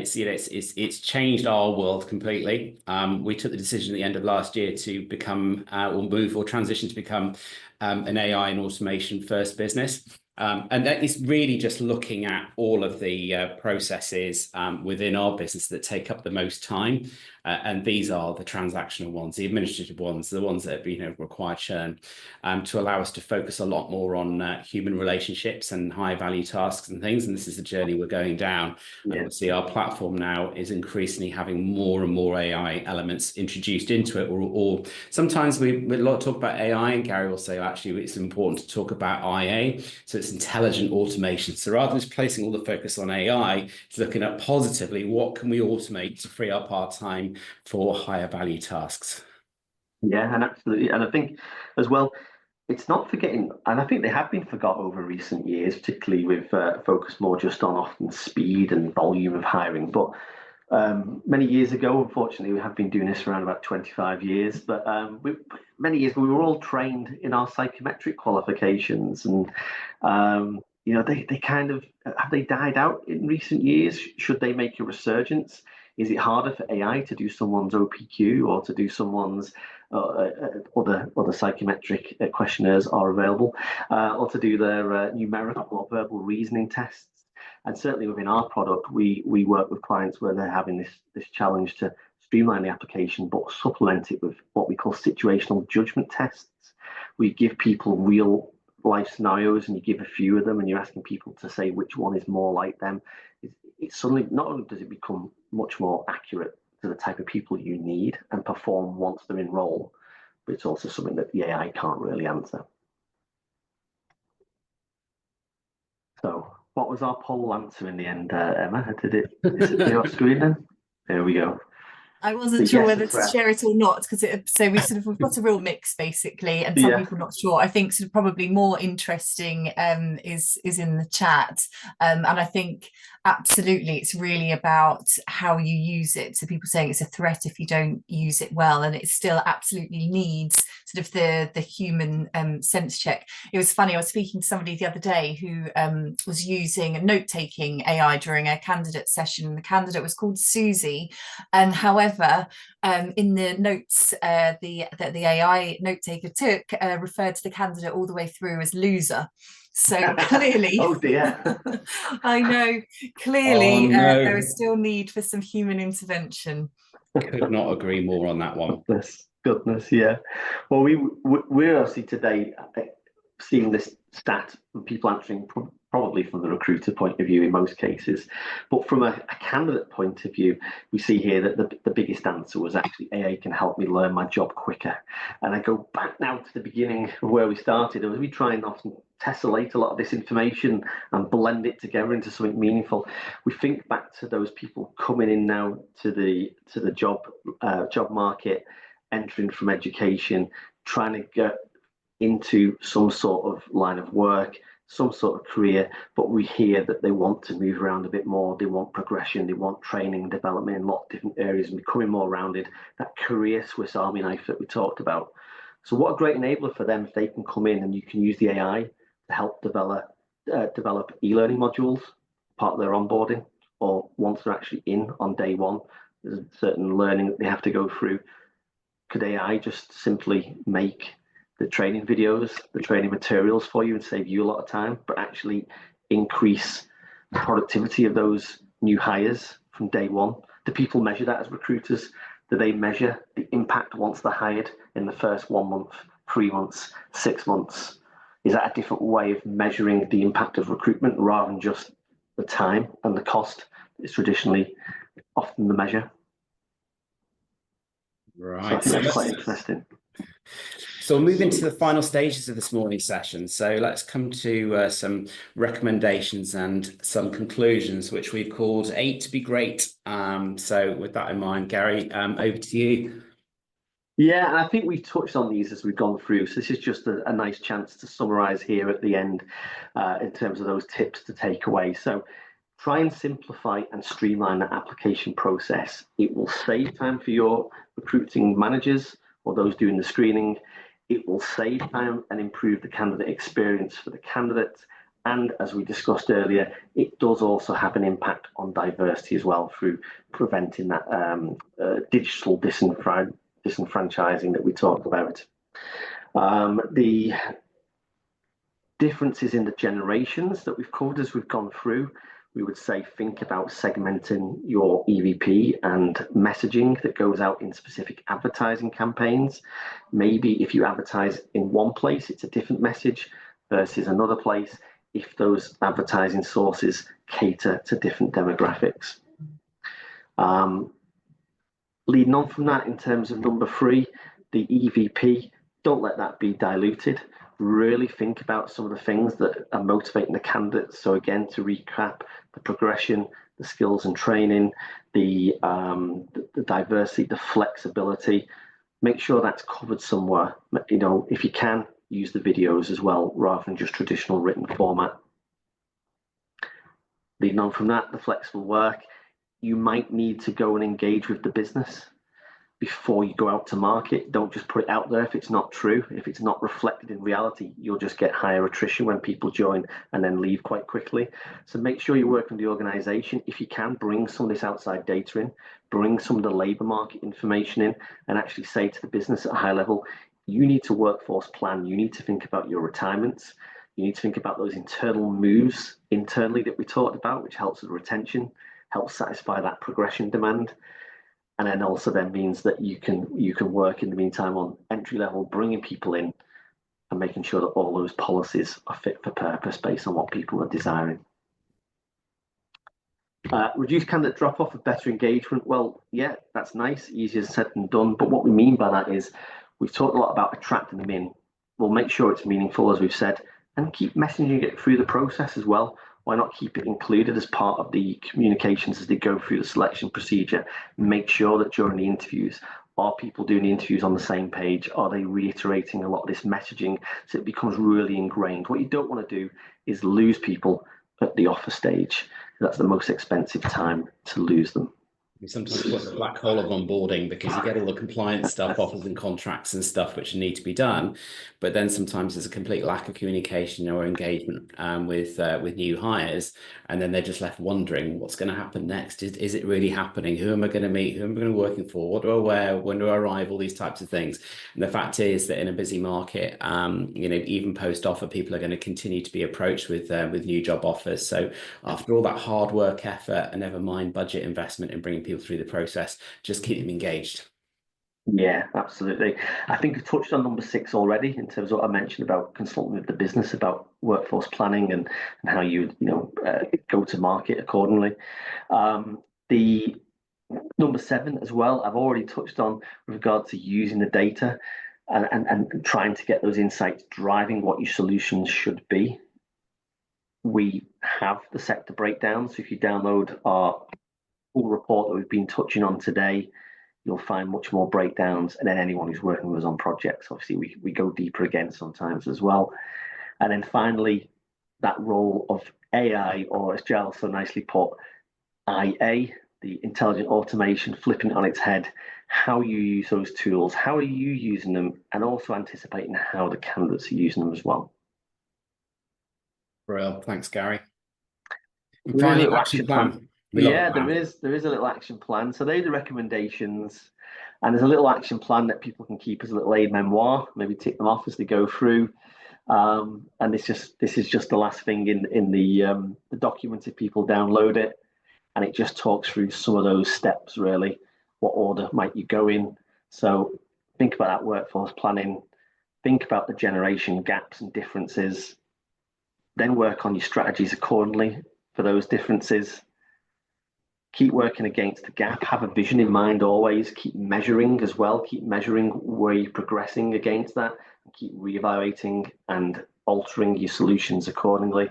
it's changed our world completely. We took the decision at the end of last year to become or transition to become an AI and automation first business. And that is really just looking at all of the processes within our business that take up the most time. And these are the transactional ones, the administrative ones, the ones that require churn, to allow us to focus a lot more on human relationships and high value tasks and things. And this is the journey we're going down. And obviously our platform now is increasingly having more and more AI elements introduced into it, or sometimes we a lot talk about AI, and Gary will say actually it's important to talk about IA. So it's intelligent automation. So rather than just placing all the focus on AI, it's looking at positively what can we automate to free up our time for higher value tasks. Yeah, and absolutely. And I think as well, it's not forgetting, and I think they have been forgot over recent years, particularly with focus more just on often speed and volume of hiring. But many years ago, unfortunately, we have been doing this around about 25 years, but many years we were all trained in our psychometric qualifications, and they kind of have they died out in recent years? Should they make a resurgence? Is it harder for AI to do someone's OPQ or to do someone's other psychometric questionnaires are available, or to do their numerical or verbal reasoning tests? And certainly within our product, we work with clients where they're having this challenge to streamline the application, but supplement it with what we call situational judgment tests. We give people real life scenarios, and you give a few of them, and you're asking people to say which one is more like them. It's suddenly, not only does it become much more accurate to the type of people you need and perform once they're in role, but it's also something that the AI can't really answer. So what was our poll answer in the end, Emma? Did it disappear off screen then? There we go. I wasn't sure whether to share it or not, because we've got a real mix basically, and some people not sure. I think sort of probably more interesting is in the chat, and I think absolutely it's really about how you use it. So people saying it's a threat if you don't use it well, and it still absolutely needs sort of the human sense check. It was funny, I was speaking to somebody the other day who was using a note-taking AI during a candidate session. The candidate was called Susie, and however in the notes the AI note taker took referred to the candidate all the way through as loser. So clearly, oh dear, I know, clearly there is still need for some human intervention. Could not agree more on that one. Goodness, yeah. Well, we're obviously today seeing this stat of people answering probably from the recruiter point of view in most cases, but from a candidate point of view, we see here that the biggest answer was actually AI can help me learn my job quicker. And I go back now to the beginning of where we started, as we try and often tessellate a lot of this information and blend it together into something meaningful. We think back to those people coming in now to the job market, entering from education, trying to get into some sort of line of work, some sort of career, but we hear that they want to move around a bit more. They want progression, they want training and development in a lot of different areas and becoming more rounded, that career Swiss Army knife that we talked about. So what a great enabler for them if they can come in and you can use the AI to help develop e-learning modules, part of their onboarding, or once they're actually in on day one, there's a certain learning that they have to go through. Could AI just simply make the training videos, the training materials for you and save you a lot of time, but actually increase the productivity of those new hires from day one? Do people measure that as recruiters? Do they measure the impact once they're hired in the first 1 month, 3 months, 6 months? Is that a different way of measuring the impact of recruitment rather than just the time and the cost is traditionally often the measure? Right. So I think that's quite interesting. So we'll move into the final stages of this morning's session. So let's come to some recommendations and some conclusions, which we've called 8 to be great. So with that in mind, Gary, over to you. Yeah, and I think we've touched on these as we've gone through. So this is just a nice chance to summarize here at the end in terms of those tips to take away. So Try and simplify and streamline that application process. It will save time for your recruiting managers or those doing the screening. It will save time and improve the candidate experience for the candidates. And as we discussed earlier, it does also have an impact on diversity as well through preventing that digital disenfranchising that we talked about. The differences in the generations that we've covered as we've gone through, we would say think about segmenting your EVP and messaging that goes out in specific advertising campaigns. Maybe if you advertise in one place, it's a different message versus another place if those advertising sources cater to different demographics. Leading on from that, in terms of number 3, the EVP, don't let that be diluted. Really think about some of the things that are motivating the candidates. So again, to recap, the progression, the skills and training, the diversity, the flexibility, make sure that's covered somewhere. You know, if you can, use the videos as well, rather than just traditional written format. Leading on from that, the flexible work, you might need to go and engage with the business before you go out to market. Don't just put it out there if it's not true. If it's not reflected in reality, you'll just get higher attrition when people join and then leave quite quickly. So make sure you work with the organization. If you can, bring some of this outside data in, bring some of the labor market information in, and actually say to the business at a high level, you need to workforce plan. You need to think about your retirements. You need to think about those internal moves internally that we talked about, which helps with retention, helps satisfy that progression demand. And then also then means that you can work in the meantime on entry level, bringing people in and making sure that all those policies are fit for purpose based on what people are desiring. Reduce candidate drop off with better engagement. Well, yeah, that's nice, easier said than done. But what we mean by that is we've talked a lot about attracting them in. We'll make sure it's meaningful, as we've said, and keep messaging it through the process as well. Why not keep it included as part of the communications as they go through the selection procedure? Make sure that during the interviews, are people doing the interviews on the same page? Are they reiterating a lot of this messaging so it becomes really ingrained? What you don't want to do is lose people at the offer stage. That's the most expensive time to lose them. Sometimes it's a black hole of onboarding, because you get all the compliance stuff, offers and contracts and stuff which need to be done, but then sometimes there's a complete lack of communication or engagement with new hires, and then they're just left wondering what's going to happen next. Is it really happening? Who am I going to meet? Who am I going to be working for? What do I wear? When do I arrive? All these types of things. And the fact is that in a busy market, you know, even post offer, people are going to continue to be approached with new job offers. So after all that hard work, effort, and never mind budget investment in bringing people through the process, just keep them engaged. Yeah, absolutely. I think I've touched on number 6 already in terms of what I mentioned about consulting with the business about workforce planning and how you go to market accordingly. The number 7 as well, I've already touched on with regard to using the data and trying to get those insights driving what your solutions should be. We have the sector breakdown, so if you download our full report that we've been touching on today, you'll find much more breakdowns, and then anyone who's working with us on projects, obviously we go deeper again sometimes as well. And then finally, that role of AI, or as Giles so nicely put, IA, the intelligent automation, flipping it on its head, how you use those tools, how are you using them, and also anticipating how the candidates are using them as well. Well, thanks, Gary. And finally, action plan. Yeah, there is a little action plan. So they're the recommendations, and there's a little action plan that people can keep as a little aid memoir, maybe tick them off as they go through. And this is just the last thing in the document if people download it, and it just talks through some of those steps really. What order might you go in? So think about that workforce planning, think about the generation gaps and differences, then work on your strategies accordingly for those differences. Keep working against the gap, have a vision in mind always, keep measuring as well, keep measuring where you're progressing against that, and keep reevaluating and altering your solutions accordingly.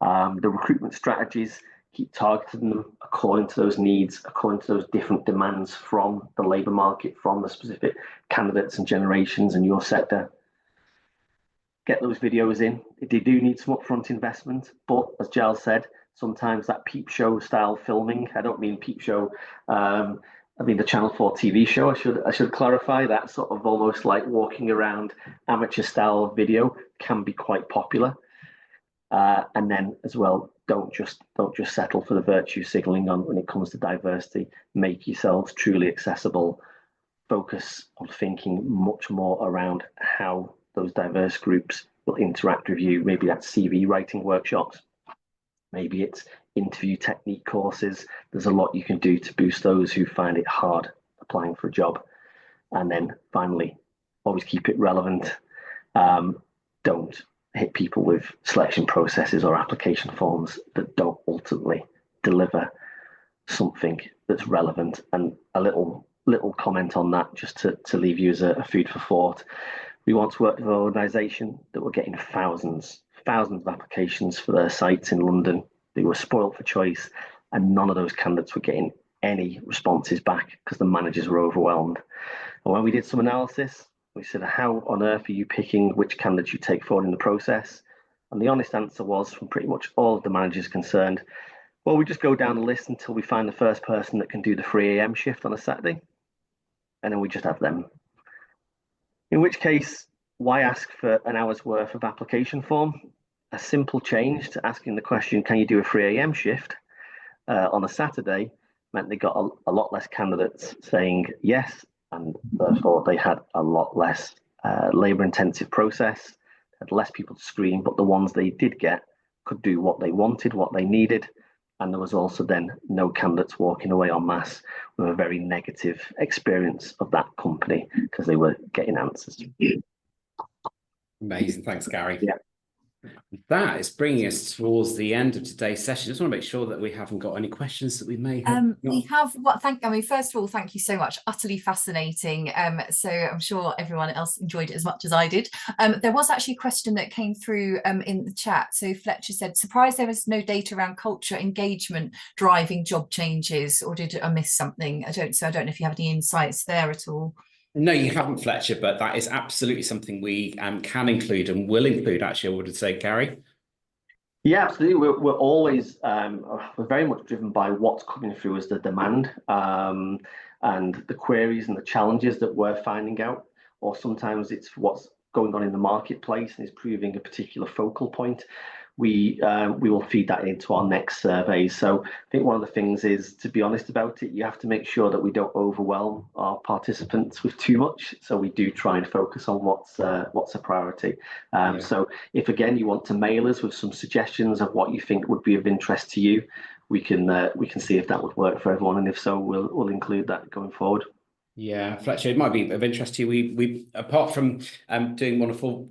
The recruitment strategies, keep targeting them according to those needs, according to those different demands from the labour market, from the specific candidates and generations in your sector. Get those videos in. They do need some upfront investment, but as Giles said, sometimes that peep show style filming. I don't mean peep show. I mean the Channel 4 TV show. I should clarify that sort of almost like walking around amateur style video can be quite popular. And then as well, don't just settle for the virtue signaling on when it comes to diversity. Make yourselves truly accessible. Focus on thinking much more around how those diverse groups will interact with you. Maybe that's CV writing workshops. Maybe it's interview technique courses. There's a lot you can do to boost those who find it hard applying for a job. And then finally, always keep it relevant. Don't hit people with selection processes or application forms that don't ultimately deliver something that's relevant. And a little comment on that, just to leave you as a food for thought. We want to work with an organisation that were getting thousands of applications for their sites in London. They were spoiled for choice, and none of those candidates were getting any responses back because the managers were overwhelmed. And when we did some analysis, we said, how on earth are you picking which candidates you take forward in the process? And the honest answer was, from pretty much all of the managers concerned, well, we just go down the list until we find the first person that can do the 3 a.m. shift on a Saturday, and then we just have them. In which case, why ask for an hour's worth of application form? A simple change to asking the question, can you do a 3 a.m. shift on a Saturday, meant they got a lot less candidates saying yes, and therefore they had a lot less labour-intensive process, had less people to screen, but the ones they did get could do what they wanted, what they needed, and there was also then no candidates walking away en masse with a very negative experience of that company because they were getting answers. Amazing, thanks, Gary. Yeah. That is bringing us towards the end of today's session. Just want to make sure that we haven't got any questions that we may have. We have. First of all, thank you so much. Utterly fascinating. So I'm sure everyone else enjoyed it as much as I did. There was actually a question that came through in the chat. So Fletcher said, surprised there was no data around culture engagement driving job changes, or did I miss something? I don't know if you have any insights there at all. No, you haven't, Fletcher, but that is absolutely something we can include and will include, actually, I would say, Gary. Yeah, absolutely. We're always, we're very much driven by what's coming through as the demand and the queries and the challenges that we're finding out, or sometimes it's what's going on in the marketplace and is proving a particular focal point. We will feed that into our next survey. So I think one of the things is, to be honest about it, you have to make sure that we don't overwhelm our participants with too much. So we do try and focus on what's a priority. So if again you want to mail us with some suggestions of what you think would be of interest to you, we can see if that would work for everyone, and if so, we'll include that going forward. Yeah, Fletcher, it might be of interest to you. We apart from doing wonderful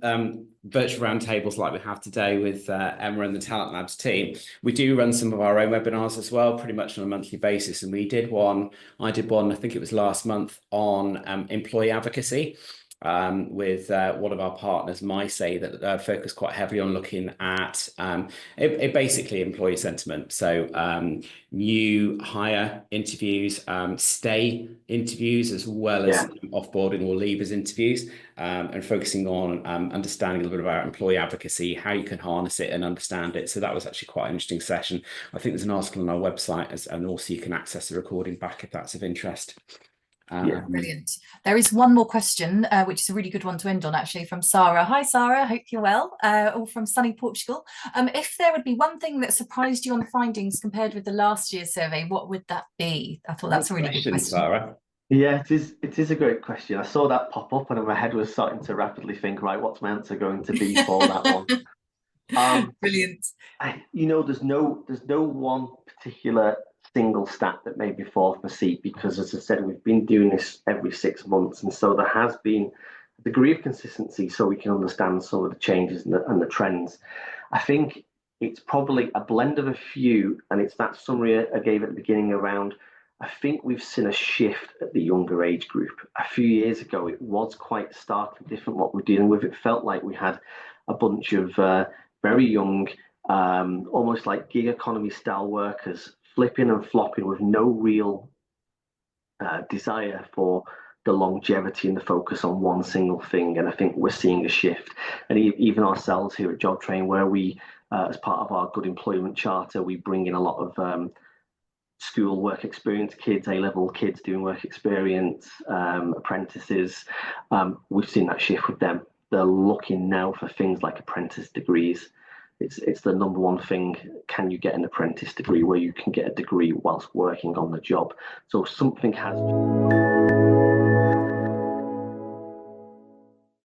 virtual roundtables like we have today with Emma and the Talent Labs team, we do run some of our own webinars as well, pretty much on a monthly basis. And I did one, I think it was last month, on employee advocacy with one of our partners, MySay, that focus quite heavily on looking at basically employee sentiment. So new hire interviews, stay interviews, as well as offboarding or leavers interviews, and focusing on understanding a little bit about employee advocacy, how you can harness it and understand it. So that was actually quite an interesting session. I think there's an article on our website, and also you can access the recording back if that's of interest. Brilliant. There is one more question, which is a really good one to end on, actually, from Sarah. Hi, Sarah. Hope you're well. All from sunny Portugal. If there would be one thing that surprised you on the findings compared with the last year's survey, what would that be? I thought that's a really good question, Sarah. Yeah, it is a great question. I saw that pop up, and my head was starting to rapidly think, right, what's my answer going to be for that one? Brilliant. There's no one particular single stat that made me fall from a seat, because, as I said, we've been doing this every 6 months, and so there has been a degree of consistency so we can understand some of the changes and the trends. I think it's probably a blend of a few, and it's that summary I gave at the beginning around, I think we've seen a shift at the younger age group. A few years ago, it was quite starkly different what we're dealing with. It felt like we had a bunch of very young, almost like gig economy style workers flipping and flopping with no real desire for the longevity and the focus on one single thing. And I think we're seeing a shift. And even ourselves here at JobTrain, where we as part of our Good Employment Charter, we bring in a lot of school work experience kids, A-level kids doing work experience, apprentices. We've seen that shift with them. They're looking now for things like apprentice degrees. It's the number one thing. Can you get an apprentice degree where you can get a degree whilst working on the job? So something has